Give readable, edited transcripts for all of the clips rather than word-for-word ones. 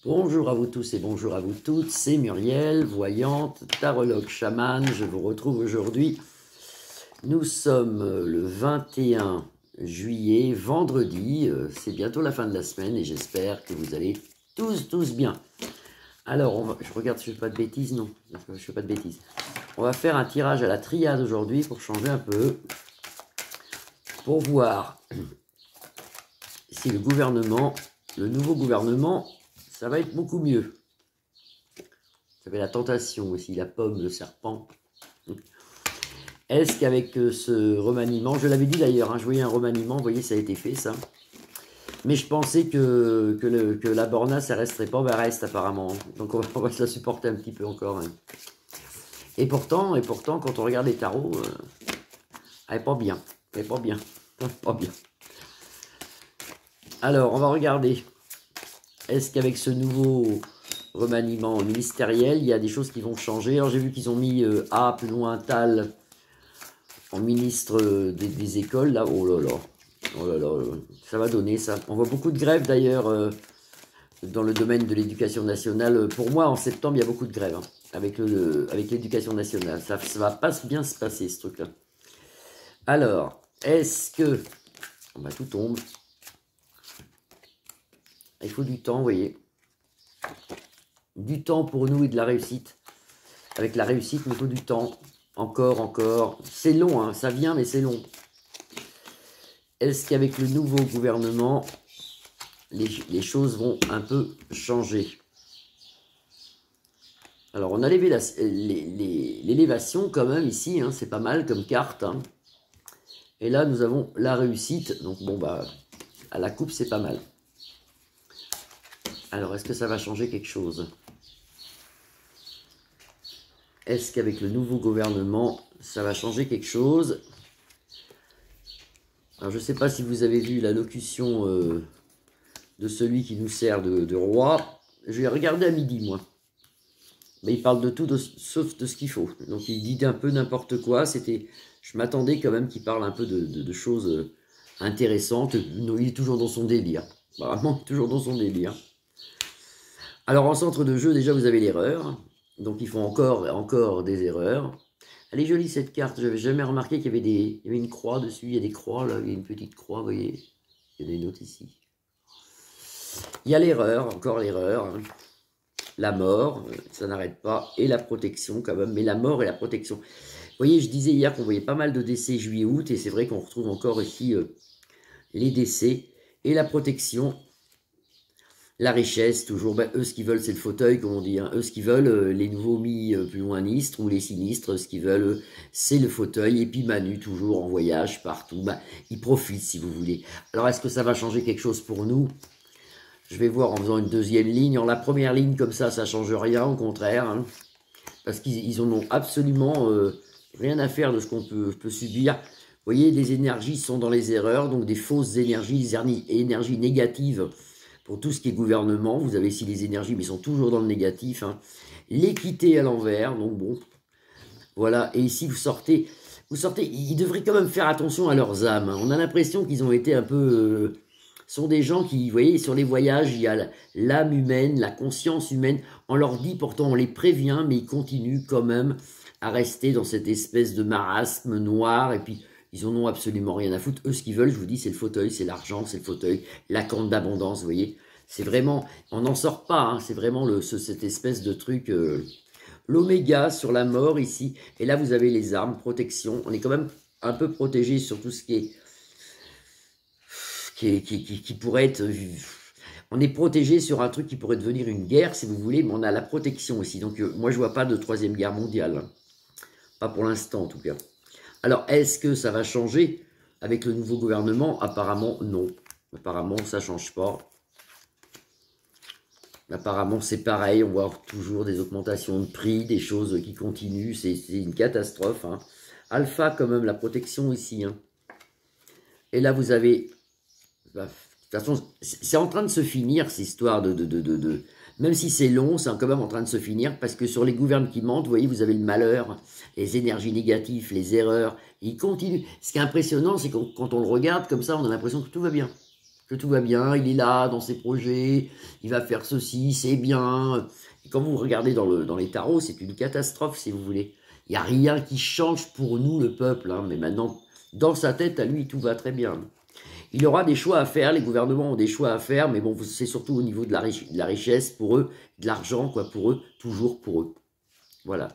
Bonjour à vous tous et bonjour à vous toutes, c'est Muriel, voyante, tarologue chamane, je vous retrouve aujourd'hui. Nous sommes le 21 juillet, vendredi, c'est bientôt la fin de la semaine et j'espère que vous allez tous bien. Alors, je regarde si je ne fais pas de bêtises, non, je ne fais pas de bêtises. On va faire un tirage à la triade aujourd'hui pour changer un peu, pour voir si le gouvernement, le nouveau gouvernement, ça va être beaucoup mieux. Ça fait la tentation aussi, la pomme, le serpent. Est-ce qu'avec ce remaniement, je l'avais dit d'ailleurs, hein, je voyais un remaniement, vous voyez, ça a été fait ça. Mais je pensais que la Borna, ça resterait pas, ben reste apparemment. Donc on va se la supporter un petit peu encore. Hein. Et pourtant, quand on regarde les tarots, elle n'est pas bien. Elle n'est pas bien. Pas bien. Alors, on va regarder. Est-ce qu'avec ce nouveau remaniement ministériel, il y a des choses qui vont changer? Alors j'ai vu qu'ils ont mis A, plus loin, Tal, en ministre des écoles, là. Oh là là, ça va donner ça. On voit beaucoup de grèves d'ailleurs dans le domaine de l'éducation nationale. Pour moi, en septembre, il y a beaucoup de grèves hein, avec l'éducation nationale. Ça va pas bien se passer, ce truc-là. Alors, est-ce que... Oh, bah, tout tombe. Il faut du temps, vous voyez. Du temps pour nous et de la réussite. Avec la réussite, il faut du temps. Encore. C'est long, hein, ça vient, mais c'est long. Est-ce qu'avec le nouveau gouvernement, les choses vont un peu changer? Alors, on a l'élévation quand même ici, hein, c'est pas mal comme carte. Hein. Et là, nous avons la réussite. Donc, bon, bah, à la coupe, c'est pas mal. Alors, est-ce que ça va changer quelque chose? Est-ce qu'avec le nouveau gouvernement, ça va changer quelque chose? Alors, je ne sais pas si vous avez vu la locution de celui qui nous sert de roi. Je l'ai regardé à midi, moi. Mais il parle de tout, sauf de ce qu'il faut. Donc, il dit un peu n'importe quoi. Je m'attendais quand même qu'il parle un peu de choses intéressantes. Il est toujours dans son délire. Vraiment, toujours dans son délire. Alors, en centre de jeu, déjà, vous avez l'erreur. Donc, ils font encore des erreurs. Elle est jolie, cette carte. Je n'avais jamais remarqué qu'il y avait une croix dessus. Il y a des croix, là. Il y a une petite croix, vous voyez. Il y a des notes ici. Il y a l'erreur, encore l'erreur. Hein. La mort, ça n'arrête pas. Et la protection, quand même. Mais la mort et la protection. Vous voyez, je disais hier qu'on voyait pas mal de décès juillet-août. Et c'est vrai qu'on retrouve encore ici les décès et la protection. La richesse, toujours, ben, eux ce qu'ils veulent c'est le fauteuil comme on dit, hein. Eux ce qu'ils veulent, les nouveaux mis plus loin nistres ou les sinistres, ce qu'ils veulent c'est le fauteuil, et puis Manu toujours en voyage partout, ben, ils profitent si vous voulez. Alors est-ce que ça va changer quelque chose pour nous? Je vais voir en faisant une deuxième ligne, en la première ligne comme ça change rien, au contraire, hein, parce qu'ils en ont absolument rien à faire de ce qu'on peut subir. Vous voyez, les énergies sont dans les erreurs, donc des fausses énergies, des énergies négatives. Pour tout ce qui est gouvernement, vous avez ici les énergies, mais ils sont toujours dans le négatif. Hein. L'équité à l'envers, donc bon, voilà. Et ici, vous sortez, ils devraient quand même faire attention à leurs âmes. Hein. On a l'impression qu'ils ont été un peu... sont des gens qui, vous voyez, sur les voyages, il y a l'âme humaine, la conscience humaine. On leur dit, pourtant, on les prévient, mais ils continuent quand même à rester dans cette espèce de marasme noir, et puis... Ils en ont absolument rien à foutre. Eux, ce qu'ils veulent, je vous dis, c'est le fauteuil, c'est l'argent, c'est le fauteuil, la corne d'abondance, vous voyez. C'est vraiment, on n'en sort pas, hein, c'est vraiment cette espèce de truc, l'oméga sur la mort ici. Et là, vous avez les armes, protection. On est quand même un peu protégé sur tout ce qui pourrait être... On est protégé sur un truc qui pourrait devenir une guerre, si vous voulez, mais on a la protection aussi. Donc, moi, je vois pas de troisième guerre mondiale. Hein. Pas pour l'instant, en tout cas. Alors, est-ce que ça va changer avec le nouveau gouvernement? Apparemment, non. Apparemment, ça ne change pas. Apparemment, c'est pareil. On voit toujours des augmentations de prix, des choses qui continuent. C'est une catastrophe. Hein. Alpha, quand même, la protection ici. Hein. Et là, vous avez... Bah, de toute façon, c'est en train de se finir, cette histoire de... Même si c'est long, c'est quand même en train de se finir, parce que sur les gouvernements qui mentent, vous voyez, vous avez le malheur, les énergies négatives, les erreurs, ils continuent. Ce qui est impressionnant, c'est que quand on le regarde comme ça, on a l'impression que tout va bien. que tout va bien, il est là dans ses projets, il va faire ceci, c'est bien. Et quand vous regardez dans les tarots, c'est une catastrophe, si vous voulez. Il n'y a rien qui change pour nous, le peuple, hein, mais maintenant, dans sa tête, à lui, tout va très bien. Il y aura des choix à faire, les gouvernements ont des choix à faire, mais bon, c'est surtout au niveau de la richesse pour eux, de l'argent, quoi, pour eux, toujours pour eux. Voilà.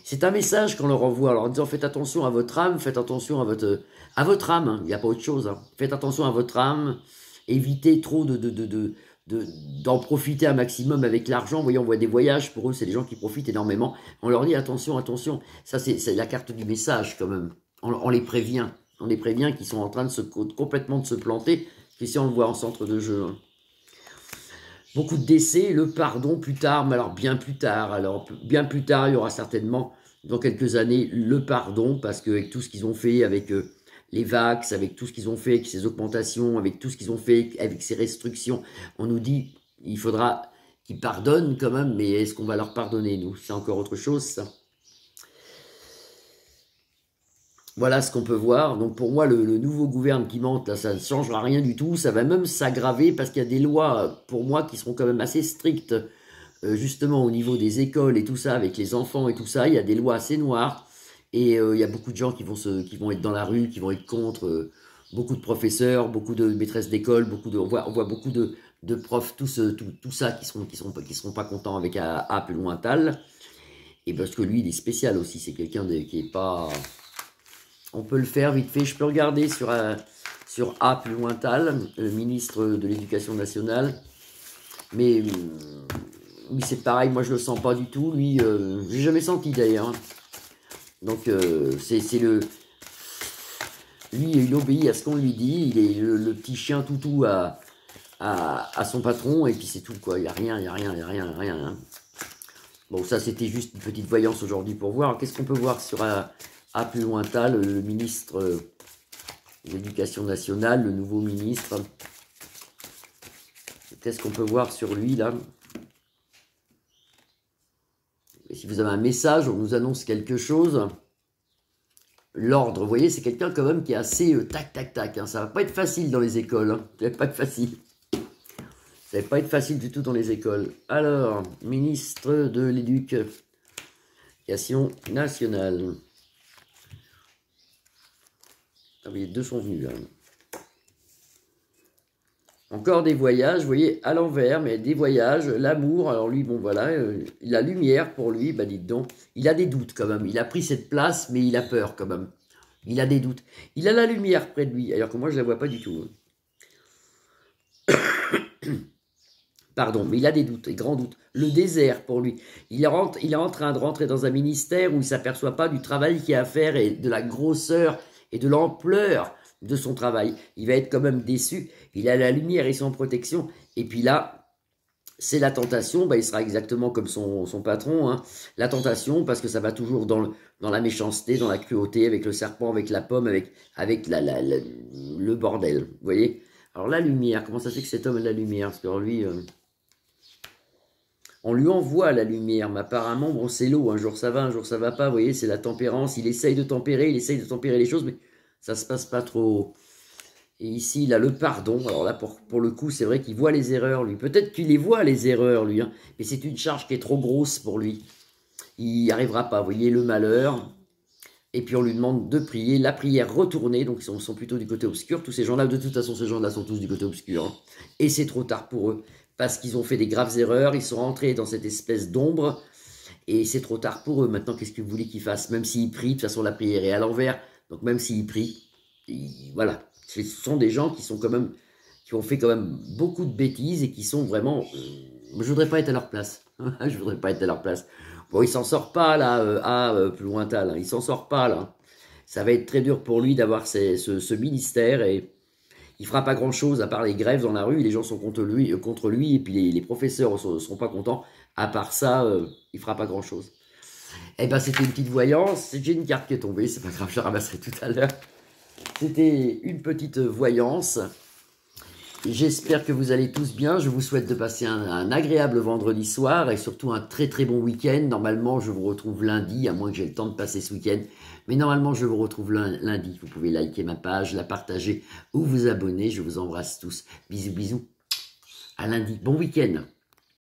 C'est un message qu'on leur envoie, alors en disant faites attention à votre âme, faites attention à votre âme, hein, il n'y a pas autre chose. Hein. Faites attention à votre âme, évitez trop d'en profiter un maximum avec l'argent. Vous voyez, on voit des voyages, pour eux, c'est des gens qui profitent énormément. On leur dit attention, attention, ça c'est la carte du message quand même. On les prévient. On les prévient qu'ils sont en train complètement de se planter, qu'ici on le voit en centre de jeu. Hein. Beaucoup de décès, le pardon plus tard, mais alors bien plus tard. Alors bien plus tard, il y aura certainement, dans quelques années, le pardon, parce qu'avec tout ce qu'ils ont fait, avec les vax, avec tout ce qu'ils ont fait, avec ces augmentations, avec tout ce qu'ils ont fait, avec ces restrictions, on nous dit, il faudra qu'ils pardonnent quand même, mais est-ce qu'on va leur pardonner, nous? C'est encore autre chose, ça. Voilà ce qu'on peut voir. Donc pour moi, le nouveau gouvernement qui monte, là, ça ne changera rien du tout. Ça va même s'aggraver parce qu'il y a des lois, pour moi, qui seront quand même assez strictes, justement au niveau des écoles et tout ça, avec les enfants et tout ça. Il y a des lois assez noires et il y a beaucoup de gens qui vont être dans la rue, qui vont être contre. Beaucoup de professeurs, beaucoup de maîtresses d'école, on voit beaucoup de profs, tout ça qui seront pas contents avec A plus loin Tal. Et parce que lui, il est spécial aussi. C'est quelqu'un qui est pas... On peut le faire vite fait. Je peux regarder sur A plus loin Tal, le ministre de l'Éducation nationale. Mais lui, c'est pareil. Moi, je le sens pas du tout. Lui, j'ai jamais senti d'ailleurs. Donc, c'est le... Lui, il obéit à ce qu'on lui dit. Il est le petit chien toutou à son patron. Et puis, c'est tout, quoi. Il n'y a rien, il n'y a rien, il n'y a rien, rien. Hein. Bon, ça, c'était juste une petite voyance aujourd'hui pour voir. Qu'est-ce qu'on peut voir sur A plus loin Tal, le ministre de l'Éducation nationale, le nouveau ministre. Qu'est-ce qu'on peut voir sur lui, là? Et si vous avez un message, on nous annonce quelque chose. L'ordre, vous voyez, c'est quelqu'un quand même qui est assez tac, tac, tac. Hein. Ça va pas être facile dans les écoles. Hein. Ça va pas être facile. Ça va pas être facile du tout dans les écoles. Alors, ministre de l'Éducation nationale. Ah oui, les deux sont venus là. Encore des voyages, vous voyez, à l'envers, mais des voyages, l'amour. Alors lui, bon voilà, la lumière pour lui, bah dites donc, il a des doutes quand même. Il a pris cette place, mais il a peur quand même. Il a des doutes. Il a la lumière près de lui, alors que moi, je ne la vois pas du tout. Pardon, mais il a des doutes, des grands doutes. Le désert pour lui. Il est en train de rentrer dans un ministère où il ne s'aperçoit pas du travail qu'il y a à faire et de la grosseur et de l'ampleur de son travail. Il va être quand même déçu. Il a la lumière et son protection. Et puis là, c'est la tentation. Bah, il sera exactement comme son patron. Hein. La tentation, parce que ça va toujours dans la méchanceté, dans la cruauté, avec le serpent, avec la pomme, avec le bordel. Vous voyez? Alors la lumière, comment ça fait que cet homme a la lumière? Parce que lui... on lui envoie la lumière, mais apparemment, bon, c'est l'eau, un jour ça va pas, vous voyez, c'est la tempérance, il essaye de tempérer les choses, mais ça se passe pas trop. Et ici, il a le pardon, alors là, pour le coup, c'est vrai qu'il voit les erreurs, lui, peut-être qu'il les voit, les erreurs, lui, hein, mais c'est une charge qui est trop grosse pour lui, il n'y arrivera pas, vous voyez, le malheur, et puis on lui demande de prier, la prière retournée, donc ils sont plutôt du côté obscur, tous ces gens-là, de toute façon, ces gens-là sont tous du côté obscur, hein, et c'est trop tard pour eux. Parce qu'ils ont fait des graves erreurs, ils sont rentrés dans cette espèce d'ombre, et c'est trop tard pour eux. Maintenant, qu'est-ce que vous voulez qu'ils fassent? Même s'ils prient, de toute façon, la prière est à l'envers, donc même s'ils prient, voilà. Ce sont des gens qui sont quand même, qui ont fait quand même beaucoup de bêtises, et qui sont vraiment... je voudrais pas être à leur place. Je voudrais pas être à leur place. Bon, il s'en sort pas, là, plus loin Tal, hein. Il s'en sort pas, là. Ça va être très dur pour lui d'avoir ce ministère, et... il fera pas grand-chose à part les grèves dans la rue, les gens sont contre lui et puis les professeurs ne seront pas contents. À part ça, il fera pas grand-chose. Eh ben, c'était une petite voyance. J'ai une carte qui est tombée, c'est pas grave, je la ramasserai tout à l'heure. C'était une petite voyance. j'espère que vous allez tous bien. Je vous souhaite de passer un agréable vendredi soir et surtout un très très bon week-end. Normalement, je vous retrouve lundi, à moins que j'ai le temps de passer ce week-end. Mais normalement, je vous retrouve lundi. Vous pouvez liker ma page, la partager ou vous abonner. Je vous embrasse tous. Bisous, bisous. À lundi. Bon week-end.